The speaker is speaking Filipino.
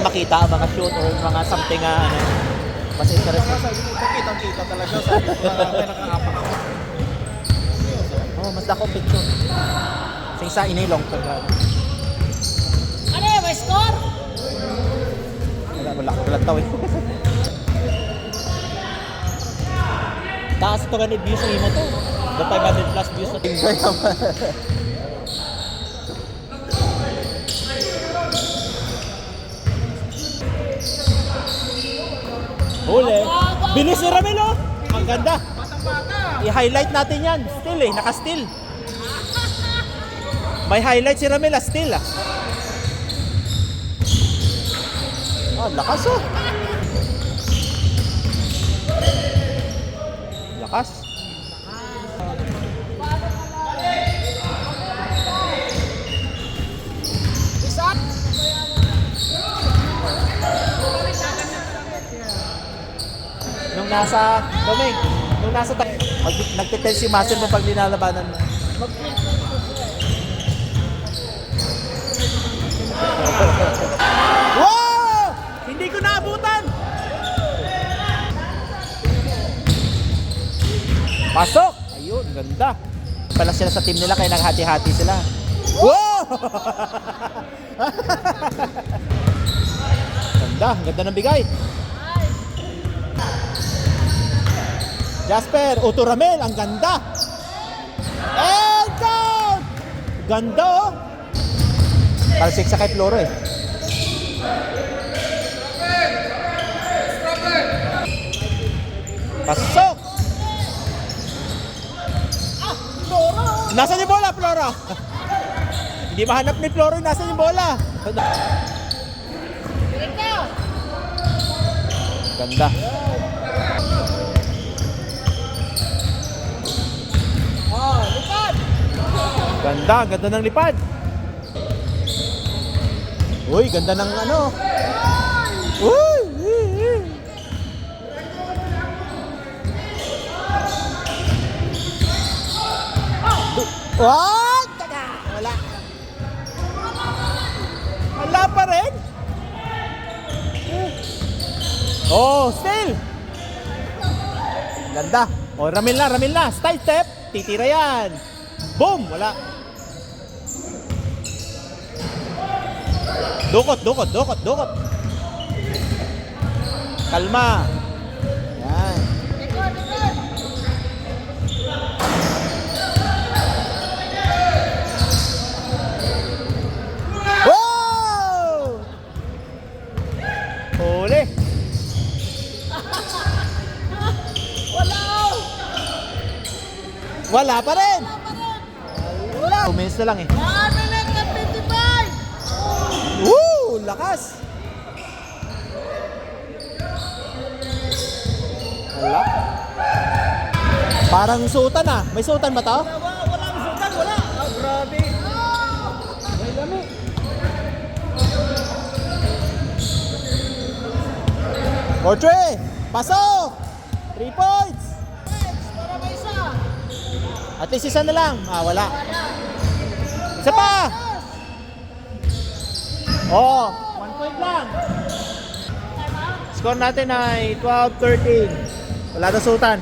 makita ang mga shoot or mga something ano, mas interesting. Kitang-kita talaga sa nakakapak ako. Oh, mas dako picture. Sing sa inay long term. Ano yung may score? Wala taw eh. Taas ito ganit views mo to. The 500 plus views na tingin. Huli. Bilis ni Ramelo. Ang ganda. I-highlight natin yan. Still eh. Naka-still. May highlight si Ramela. Still ah. Ah, lakas oh. Lakas. Nung nasa Doming, nung nasa nagtitel si Master mo pag linalabanan mo. Wow! Hindi ko naabutan. Pasok! Ayun, ganda. Pala sila sa team nila kaya naghati-hati sila. Wow! Ganda ng bigay. Jasper, Otto Ramel, ang ganda. And down! Ganda oh. Palsik sa kay Floro eh. Pasok! Nasaan yung bola, Floro? Hindi mahanap ni Floro, nasaan yung bola? Ganda. Ganda ng lipad. Uy, ganda ng ano. Uy! What? Wala. Wala pa rin. Oh, still. Ganda. Oh, Ramil na. Style step. Titira yan. Boom! Wala. Dukot. Kalma. Yan. Wow! Huli. Wala pa rin. 2 minutes na lang eh. 1 minute and 55! Woo! Lakas! Wala. Parang sutan ah. May sutan ba to? Walang sutan, wala. Ah, grabe. May dami. For 3! Pasok! 3 points! Para may isa. At least isa na lang. Ah, wala. Isa pa! Oh, 1 point lang. Score natin ay 12-13. Wala na sutan.